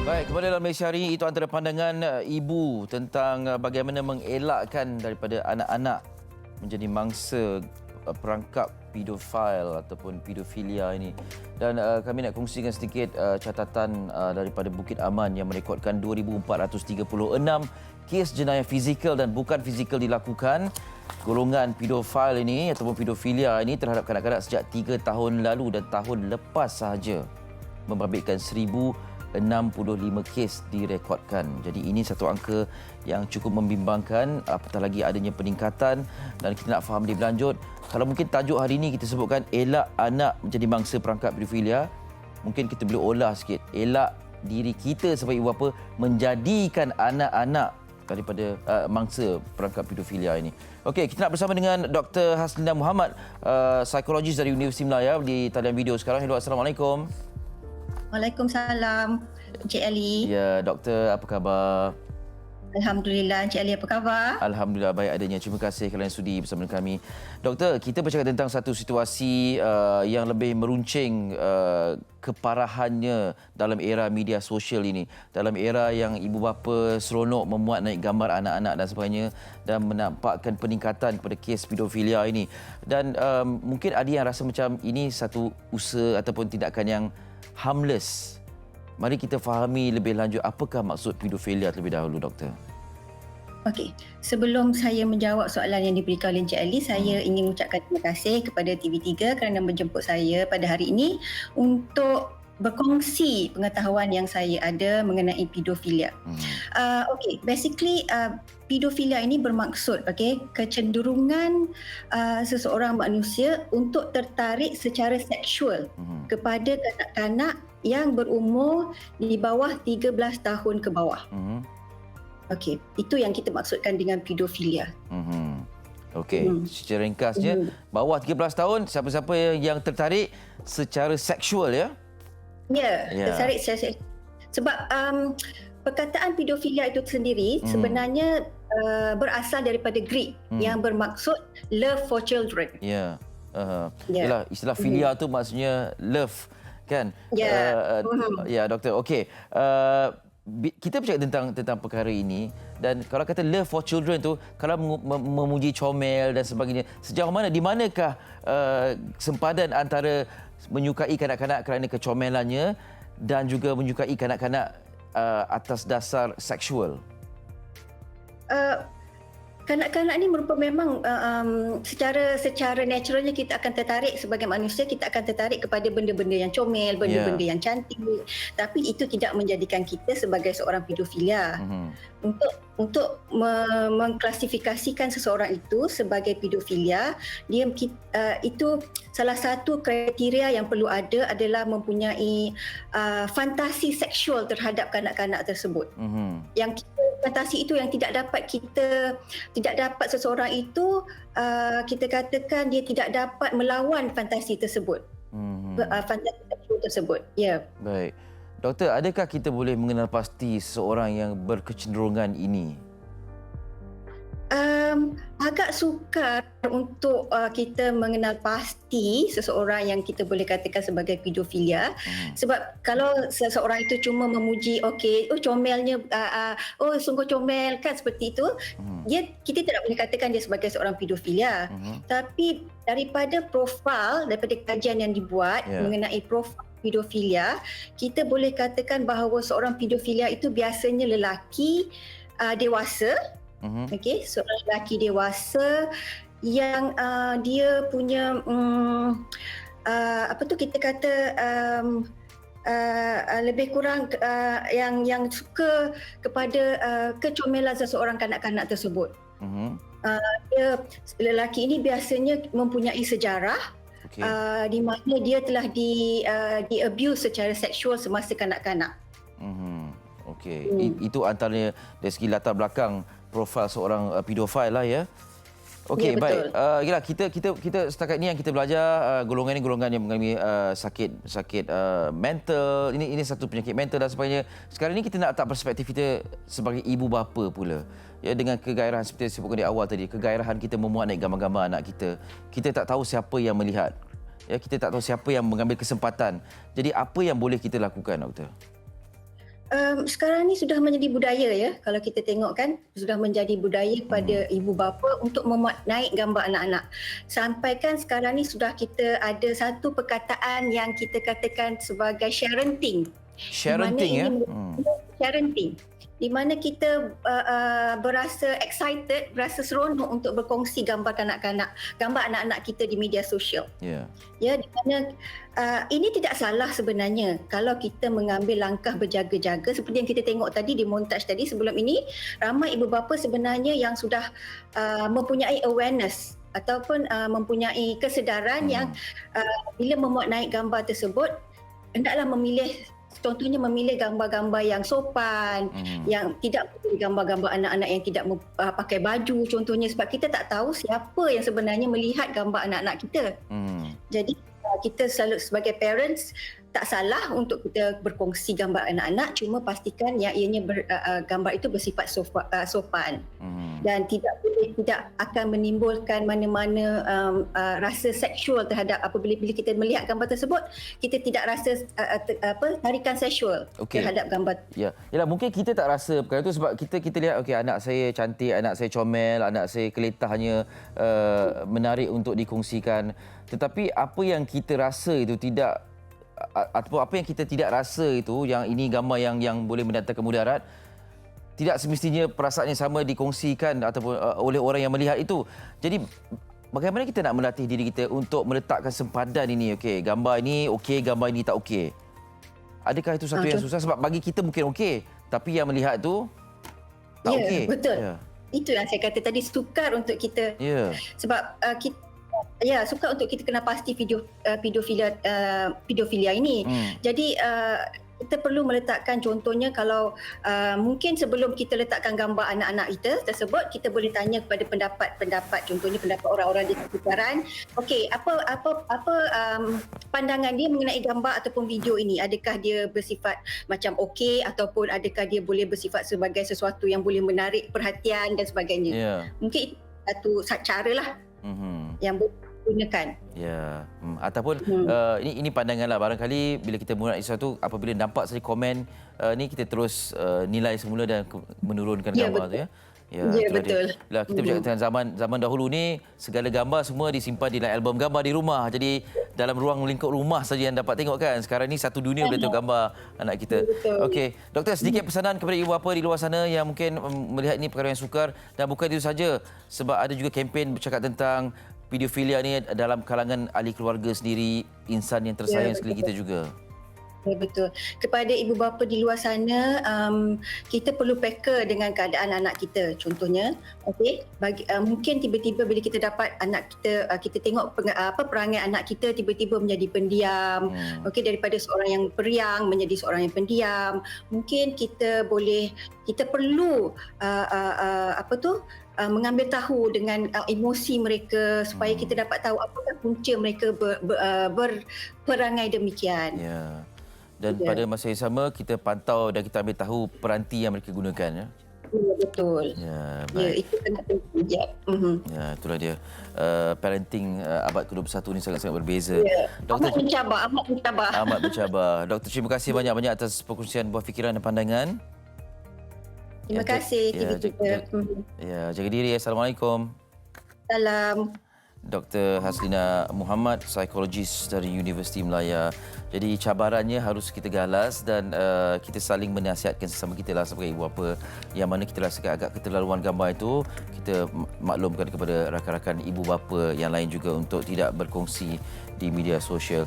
Baik, kembali dalam Malaysia hari ini, itu antara pandangan ibu tentang bagaimana mengelakkan daripada anak-anak menjadi mangsa perangkap pedofil ataupun pedofilia ini. Dan kami nak kongsikan sedikit catatan daripada Bukit Aman yang merekodkan 2,436 kes jenayah fizikal dan bukan fizikal dilakukan golongan pedofil ini ataupun pedofilia ini terhadap kanak-kanak sejak 3 tahun lalu dan tahun lepas sahaja, membabitkan 1,065 kes direkodkan. Jadi ini satu angka yang cukup membimbangkan, apatah lagi adanya peningkatan. Dan kita nak faham lebih berlanjut, kalau mungkin tajuk hari ini kita sebutkan elak anak menjadi mangsa perangkap pedofilia, mungkin kita boleh olah sikit, elak diri kita sebagai ibu bapa menjadikan anak-anak daripada mangsa perangkap pedofilia ini. Okey, kita nak bersama dengan Dr. Haslina Muhammad, psikologis dari Universiti Melaya di talian video sekarang. Hello, Assalamualaikum. Waalaikumsalam, Encik Ali. Ya, doktor, apa khabar? Alhamdulillah, Encik Ali apa khabar? Alhamdulillah baik adanya. Terima kasih kerana sudi bersama dengan kami. Doktor, kita bercakap tentang satu situasi yang lebih meruncing keparahannya dalam era media sosial ini. Dalam era yang ibu bapa seronok memuat naik gambar anak-anak dan sebagainya dan menampakkan peningkatan kepada kes pedofilia ini. Dan mungkin ada yang rasa macam ini satu usaha ataupun tindakan yang harmless. Mari kita fahami lebih lanjut apakah maksud pedofilia terlebih dahulu, doktor. Okey, sebelum saya menjawab soalan yang diberikan oleh Encik Ali, saya ingin mengucapkan terima kasih kepada TV3 kerana menjemput saya pada hari ini untuk berkongsi pengetahuan yang saya ada mengenai pedofilia. Okey, basically pedofilia ini bermaksud kecenderungan seseorang manusia untuk tertarik secara seksual kepada kanak-kanak yang berumur di bawah 13 tahun ke bawah. Okey, itu yang kita maksudkan dengan pedofilia. Okey, secara ringkasnya, bawah 13 tahun, siapa-siapa yang tertarik secara seksual, ya? Ya, tertarik secara seksual. Sebab perkataan pedofilia itu sendiri sebenarnya berasal daripada Greek yang bermaksud love for children. Ya. Yalah, istilah filia tu maksudnya love, kan? Ya, doktor. Okey. Kita bercakap tentang perkara ini, dan kalau kata love for children tu, kalau memuji comel dan sebagainya, sejauh mana, di manakah sempadan antara menyukai kanak-kanak kerana kecomelannya dan juga menyukai kanak-kanak atas dasar seksual? Kanak-kanak ni merupakan memang secara naturalnya kita akan tertarik sebagai manusia, kita akan tertarik kepada benda-benda yang comel, benda-benda yang cantik. Tapi itu tidak menjadikan kita sebagai seorang pedofilia. Untuk mengklasifikasikan seseorang itu sebagai pedofilia, itu salah satu kriteria yang perlu ada adalah mempunyai fantasi seksual terhadap kanak-kanak tersebut. Yang fantasi itu yang tidak dapat seseorang itu kita katakan dia tidak dapat melawan fantasi tersebut. Fantasi seksual tersebut. Ya. Baik. Doktor, adakah kita boleh mengenal pasti seseorang yang berkecenderungan ini? Agak sukar untuk kita mengenal pasti seseorang yang kita boleh katakan sebagai pedofilia. Sebab kalau seseorang itu cuma memuji, comelnya, sungguh comel, kan, seperti itu, kita tidak boleh katakan dia sebagai seorang pedofilia. Tapi daripada kajian yang dibuat mengenai profil pedofilia, kita boleh katakan bahawa seorang pedofilia itu biasanya lelaki dewasa. Seorang lelaki dewasa yang dia punya kita kata lebih kurang yang suka kepada kecomelan seseorang kanak-kanak tersebut. Lelaki ini biasanya mempunyai sejarah di mana dia telah di-abuse secara seksual semasa kanak-kanak. Itu antara dari segi latar belakang profil seorang pedofil lah, ya. Okey, baik. Kita setakat ini yang kita belajar, golongan ini golongan yang mengalami sakit mental. Ini satu penyakit mental dan sebagainya. Sekarang ini kita nak letak perspektif kita sebagai ibu bapa pula. Ya, dengan kegairahan seperti yang sebutkan di awal tadi, kegairahan kita memuat naik gambar-gambar anak kita. Kita tak tahu siapa yang melihat. Ya, kita tak tahu siapa yang mengambil kesempatan. Jadi apa yang boleh kita lakukan, doktor? Sekarang ni sudah menjadi budaya ya, kalau kita tengok kan, sudah menjadi budaya pada ibu bapa untuk memuat naik gambar anak-anak. Sampai kan sekarang ni sudah kita ada satu perkataan yang kita katakan sebagai sharenting. Di mana Sharenting ya? ini sharenting. Di mana kita berasa excited, berasa seronok untuk berkongsi gambar kanak-kanak, gambar anak-anak kita di media sosial. Ya. Ya, di mana ini tidak salah sebenarnya kalau kita mengambil langkah berjaga-jaga seperti yang kita tengok tadi di montaj tadi sebelum ini, ramai ibu bapa sebenarnya yang sudah mempunyai awareness ataupun mempunyai kesedaran yang bila memuat naik gambar tersebut hendaklah memilih, contohnya memilih gambar-gambar yang sopan, yang tidak gambar-gambar anak-anak yang tidak pakai baju contohnya, sebab kita tak tahu siapa yang sebenarnya melihat gambar anak-anak kita. Jadi kita selalu sebagai parents tak salah untuk kita berkongsi gambar anak-anak, cuma pastikan yang ianya gambar itu bersifat sopan dan tidak akan menimbulkan mana-mana rasa seksual terhadap apabila kita melihat gambar tersebut, kita tidak rasa tarikan seksual terhadap gambar. Ya, yalah, mungkin kita tak rasa perkara itu sebab kita lihat okey, anak saya cantik, anak saya comel, anak saya keletahnya menarik untuk dikongsikan. Tetapi apa yang kita rasa itu tidak, ataupun apa yang kita tidak rasa itu, yang ini gambar yang boleh mendatangkan mudarat, tidak semestinya perasaan yang sama dikongsikan ataupun oleh orang yang melihat itu. Jadi bagaimana kita nak melatih diri kita untuk meletakkan sempadan ini? Okey, gambar ini okey, gambar ini tak okey. Adakah itu satu yang susah? Sebab bagi kita mungkin okey, tapi yang melihat tu tak okey. Betul. Itu yang saya kata tadi, sukar untuk kita. Sebab kita sukar untuk kita kena pasti pedofilia ini. Jadi kita perlu meletakkan, contohnya kalau mungkin sebelum kita letakkan gambar anak-anak kita tersebut, kita boleh tanya kepada pendapat, contohnya pendapat orang-orang di sekitaran. Okey, apa pandangan dia mengenai gambar ataupun video ini? Adakah dia bersifat macam okey, ataupun adakah dia boleh bersifat sebagai sesuatu yang boleh menarik perhatian dan sebagainya. Mungkin itu satu caralah yang boleh gunakan. Ya, ataupun ini pandanganlah, barangkali bila kita mulai sesuatu, apabila nampak saja komen ni, kita terus nilai semula dan menurunkan gambar tu ya. Ya, betul. Kita bercakap tentang zaman dahulu ni, segala gambar semua disimpan di dalam album gambar di rumah. Jadi dalam ruang lingkup rumah saja yang dapat tengok kan. Sekarang ni satu dunia boleh tengok gambar anak kita. Okey, doktor, sedikit pesanan kepada ibu bapa di luar sana yang mungkin melihat ini perkara yang sukar, dan bukan itu saja, sebab ada juga kempen bercakap tentang pedofilia ni dalam kalangan ahli keluarga sendiri, insan yang tersayang sekali kita juga. Ya, betul. Kepada ibu bapa di luar sana, kita perlu peka dengan keadaan anak kita. Contohnya, mungkin tiba-tiba bila kita dapat anak kita, kita tengok perangai anak kita tiba-tiba menjadi pendiam. Daripada seorang yang periang menjadi seorang yang pendiam. Mungkin kita perlu mengambil tahu dengan emosi mereka supaya kita dapat tahu apakah punca mereka berperangai demikian. Ya. Dan pada masa yang sama kita pantau dan kita ambil tahu peranti yang mereka gunakan ya. Ya, betul. Ya, baik. Itu sangat penting. Ya, itulah dia. Parenting abad ke-21 ni sangat-sangat berbeza. Doktor, amat mencabar. Amat mencabar. Doktor, terima kasih banyak-banyak atas perkongsian buah fikiran dan pandangan. Terima kasih. Jaga diri. Assalamualaikum. Salam. Dr. Haslina Muhammad, psikologis dari Universiti Melaya. Jadi cabarannya harus kita galas dan kita saling menasihatkan sesama kita lah sebagai ibu bapa. Yang mana kita rasakan agak keterlaluan gambar itu, kita maklumkan kepada rakan-rakan ibu bapa yang lain juga untuk tidak berkongsi di media sosial.